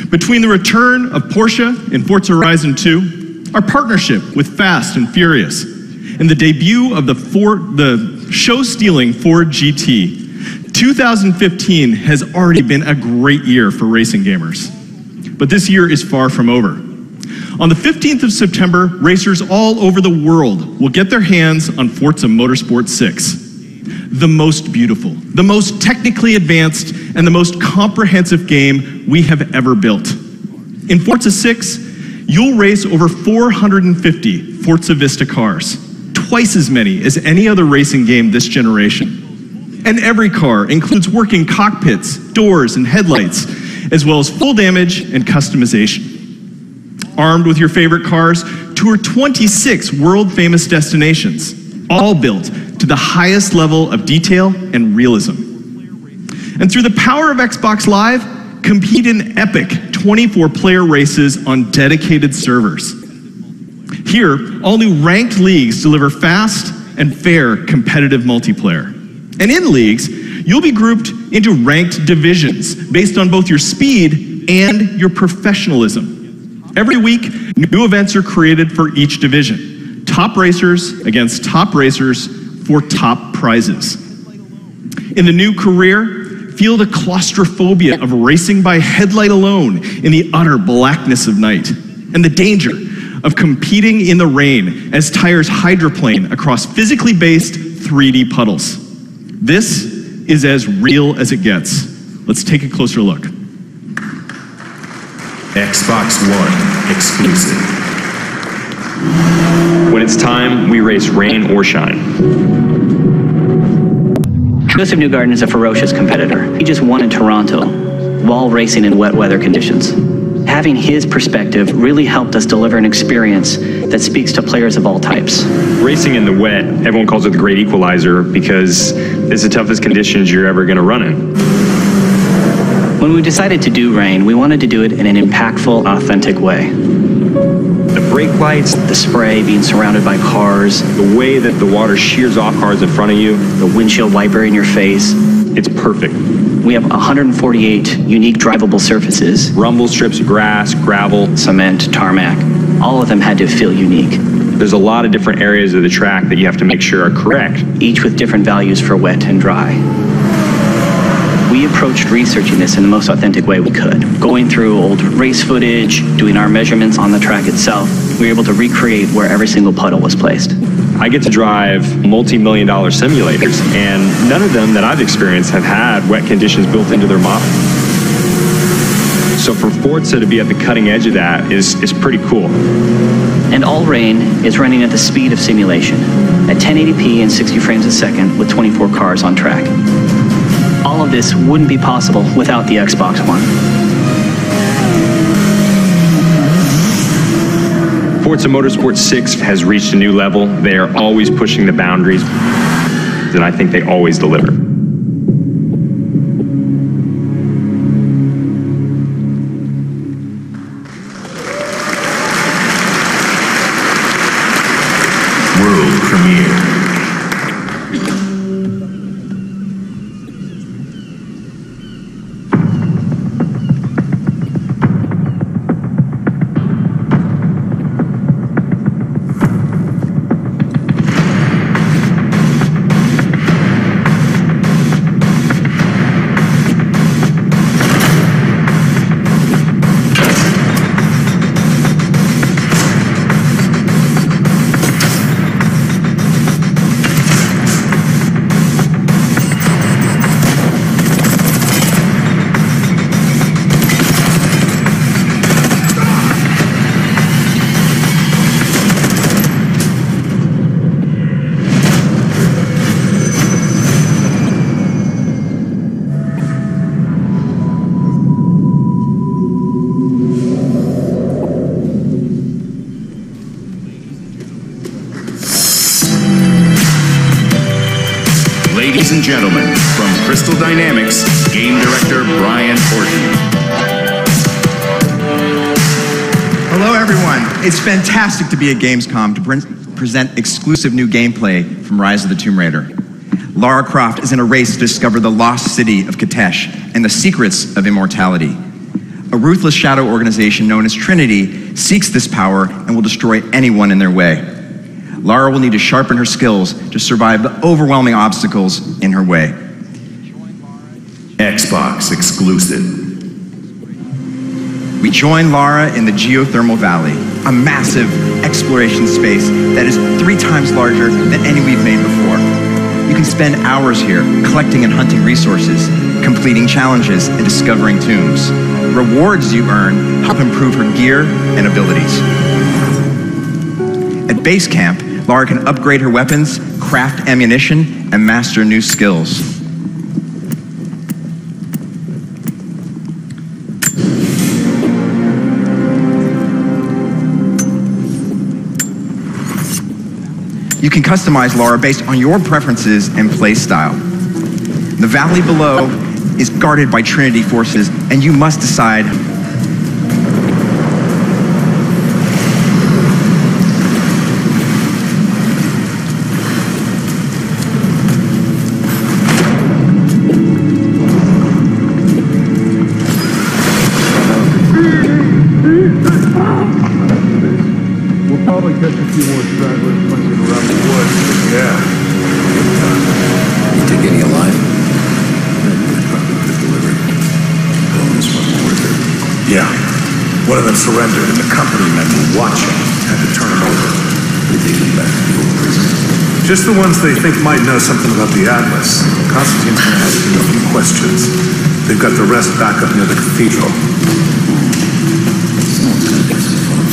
Between the return of Porsche in Forza Horizon 2, our partnership with Fast and Furious, and the debut of the show-stealing Ford GT, 2015 has already been a great year for racing gamers. But this year is far from over. On the 15th of September, racers all over the world will get their hands on Forza Motorsport 6. The most beautiful, the most technically advanced, and the most comprehensive game we have ever built. In Forza 6, you'll race over 450 Forza Vista cars, twice as many as any other racing game this generation. And every car includes working cockpits, doors, and headlights, as well as full damage and customization. Armed with your favorite cars, tour 26 world-famous destinations, all built to the highest level of detail and realism. And through the power of Xbox Live, compete in epic 24-player races on dedicated servers. Here, all new ranked leagues deliver fast and fair competitive multiplayer. And in leagues, you'll be grouped into ranked divisions based on both your speed and your professionalism. Every week, new events are created for each division. Top racers against top racers for top prizes. In the new career, feel the claustrophobia of racing by headlight alone in the utter blackness of night, and the danger of competing in the rain as tires hydroplane across physically based 3D puddles. This is as real as it gets. Let's take a closer look. Xbox One exclusive. When it's time, we race rain or shine. Joseph Newgarden is a ferocious competitor. He just won in Toronto while racing in wet weather conditions. Having his perspective really helped us deliver an experience that speaks to players of all types. Racing in the wet, everyone calls it the great equalizer because it's the toughest conditions you're ever going to run in. When we decided to do rain, we wanted to do it in an impactful, authentic way. The brake lights, the spray, being surrounded by cars, the way that the water shears off cars in front of you, the windshield wiper in your face. It's perfect. We have 148 unique drivable surfaces. Rumble strips of grass, gravel, cement, tarmac. All of them had to feel unique. There's a lot of different areas of the track that you have to make sure are correct. Each with different values for wet and dry. We approached researching this in the most authentic way we could. Going through old race footage, doing our measurements on the track itself, we were able to recreate where every single puddle was placed. I get to drive multi-million-dollar simulators, and none of them that I've experienced have had wet conditions built into their model. So for Forza to be at the cutting edge of that is pretty cool. And all rain is running at the speed of simulation, at 1080p and 60 frames a second with 24 cars on track. All of this wouldn't be possible without the Xbox One. Forza Motorsport 6 has reached a new level. They are always pushing the boundaries, and I think they always deliver. World premiere. Ladies and gentlemen, from Crystal Dynamics, Game Director Brian Horton. It's fantastic to be at Gamescom to present exclusive new gameplay from Rise of the Tomb Raider. Lara Croft is in a race to discover the lost city of Katesh and the secrets of immortality. A ruthless shadow organization known as Trinity seeks this power and will destroy anyone in their way. Lara will need to sharpen her skills to survive the overwhelming obstacles in her way. Xbox exclusive. We join Lara in the Geothermal Valley, a massive exploration space that is 3 times larger than any we've made before. You can spend hours here collecting and hunting resources, completing challenges, and discovering tombs. Rewards you earn help improve her gear and abilities. At base camp, Lara can upgrade her weapons, craft ammunition, and master new skills. You can customize Lara based on your preferences and play style. The valley below is guarded by Trinity forces, and you must decide We'll probably catch a few more stragglers punching around the woods. Yeah. You take any alive? Probably could have delivered. Bonus wasn't worth it. Yeah. One of them surrendered and the company men were watching. Had to turn him over. They take them back to the old prison. Just the ones they think might know something about the Atlas. Constantine's gonna ask you a few questions. They've got the rest back up near the cathedral. Someone's gonna get some fun.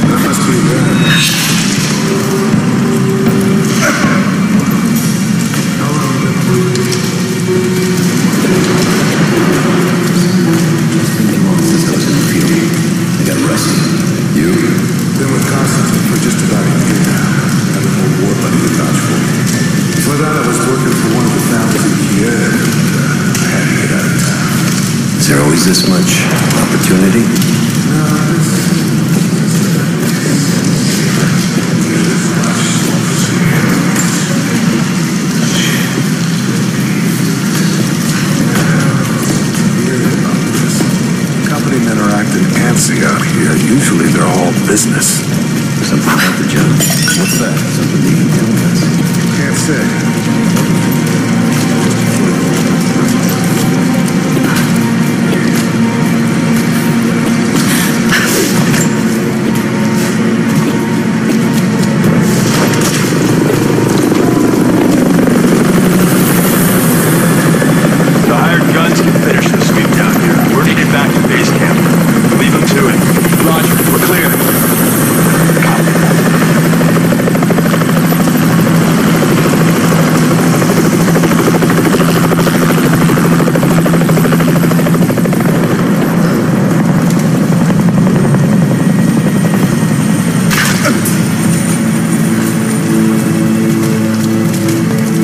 That must be Since I was in the field, I got arrested. You? Been with Constantine for just about a year now. Had an old war buddy to vouch for me. Before that, I was working for one of the families in Kiev, and I had to get out of town. Is there always this much opportunity? Company men are acting antsy out here. Usually they're all business. Something about the job. What's that? Something you can tell us? Can't say. The hired guns can finish the sweep down here. We're to get back to base camp. Leave them to it. Roger, we're clear.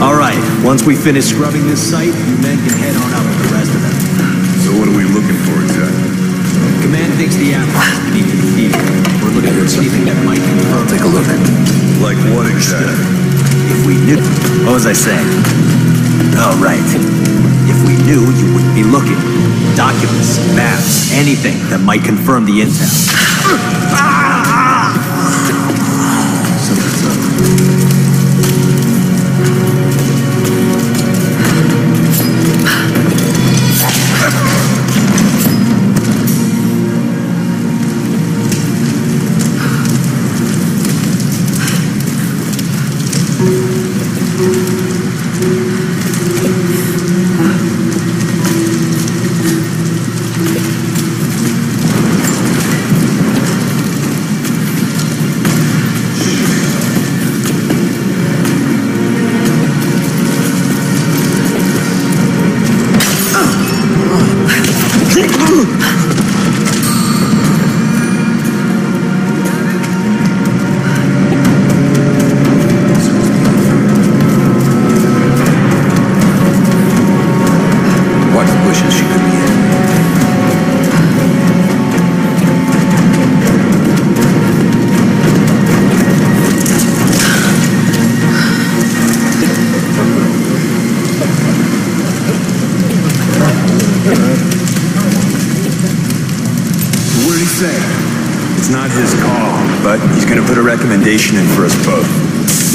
All right, once we finish scrubbing this site, you men can head on up with the rest of them. So what are we looking for exactly? Command thinks the Atlas is beneath the cathedral. We're looking for anything that might confirm. Take a look. Like what exactly? If we knew... What was I saying? Oh, right. If we knew, you wouldn't be looking. Documents, maps, anything that might confirm the intel. Something's up. What'd he say? It's not his call, but he's gonna put a recommendation in for us both.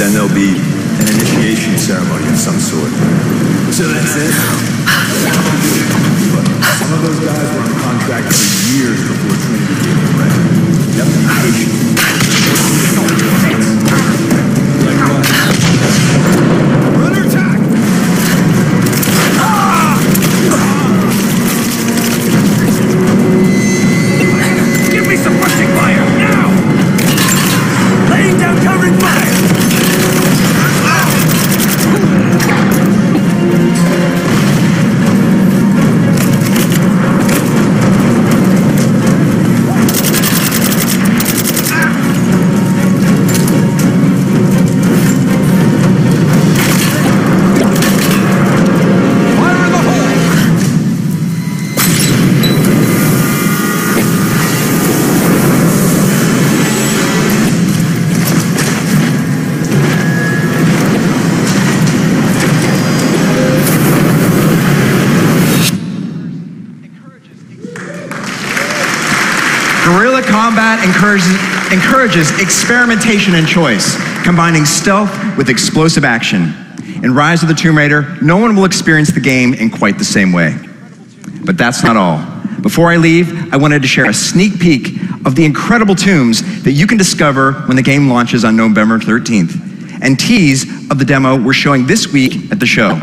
Then there'll be an initiation ceremony of some sort. So that's it? Look, some of those guys were on contract for years before training became a threat. You have to be patient. Like what? Runner attack! Give me suppressing fire, now! Laying down covering fire! Guerrilla combat encourages experimentation and choice, combining stealth with explosive action. In Rise of the Tomb Raider, no one will experience the game in quite the same way. But that's not all. Before I leave, I wanted to share a sneak peek of the incredible tombs that you can discover when the game launches on November 13th, and tease of the demo we're showing this week at the show.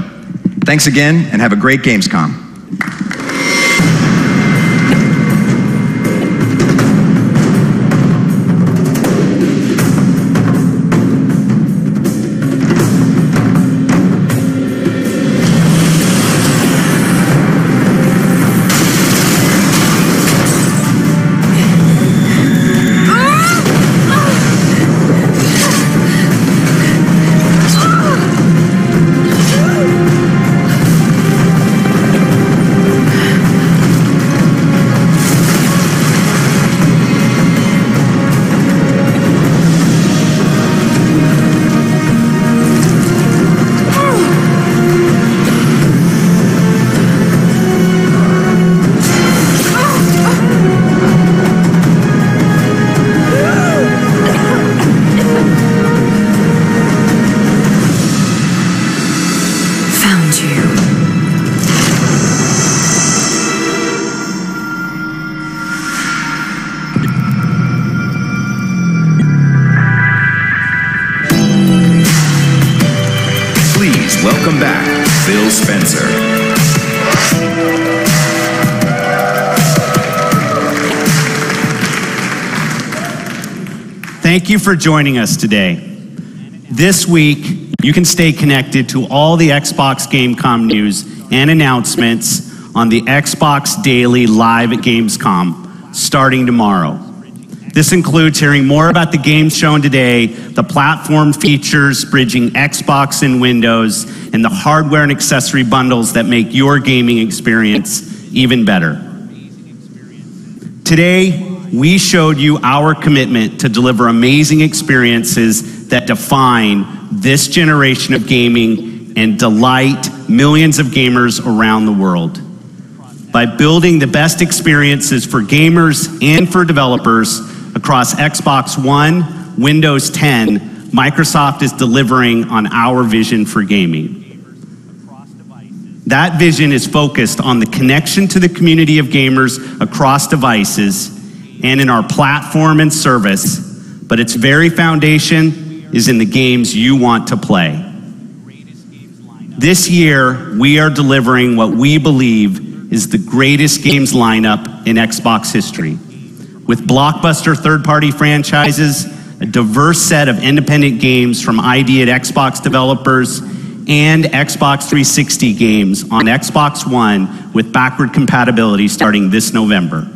Thanks again, and have a great Gamescom. Welcome back, Phil Spencer. Thank you for joining us today. This week, you can stay connected to all the Xbox Gamescom news and announcements on the Xbox Daily Live at Gamescom, starting tomorrow. This includes hearing more about the games shown today, the platform features bridging Xbox and Windows, and the hardware and accessory bundles that make your gaming experience even better. Today, we showed you our commitment to deliver amazing experiences that define this generation of gaming and delight millions of gamers around the world. By building the best experiences for gamers and for developers across Xbox One, Windows 10, Microsoft is delivering on our vision for gaming. That vision is focused on the connection to the community of gamers across devices and in our platform and service, but its very foundation is in the games you want to play. This year, we are delivering what we believe is the greatest games lineup in Xbox history. With blockbuster third-party franchises, a diverse set of independent games from ID at Xbox developers, and Xbox 360 games on Xbox One with backward compatibility starting this November.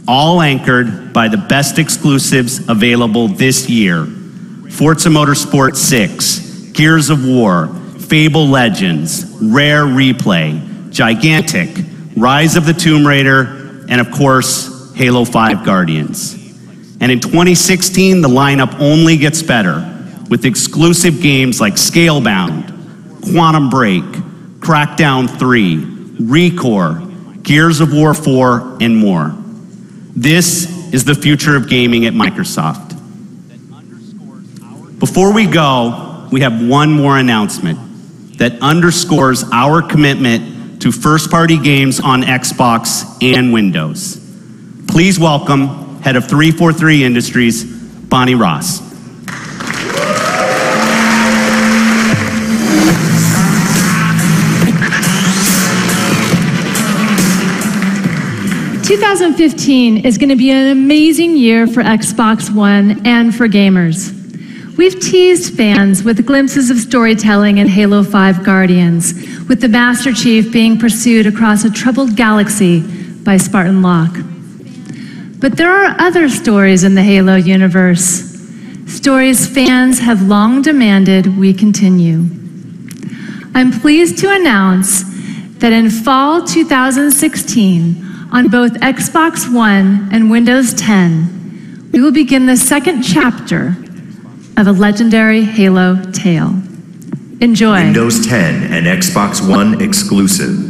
All anchored by the best exclusives available this year: Forza Motorsport 6, Gears of War, Fable Legends, Rare Replay, Gigantic, Rise of the Tomb Raider, and of course, Halo 5 Guardians. And in 2016, the lineup only gets better, with exclusive games like Scalebound, Quantum Break, Crackdown 3, ReCore, Gears of War 4, and more. This is the future of gaming at Microsoft. Before we go, we have one more announcement that underscores our commitment to first-party games on Xbox and Windows. Please welcome Head of 343 Industries, Bonnie Ross. 2015 is going to be an amazing year for Xbox One and for gamers. We've teased fans with glimpses of storytelling in Halo 5 Guardians, with the Master Chief being pursued across a troubled galaxy by Spartan Locke. But there are other stories in the Halo universe, stories fans have long demanded we continue. I'm pleased to announce that in fall 2016, on both Xbox One and Windows 10, we will begin the second chapter of a legendary Halo tale. Enjoy. Windows 10 and Xbox One exclusive.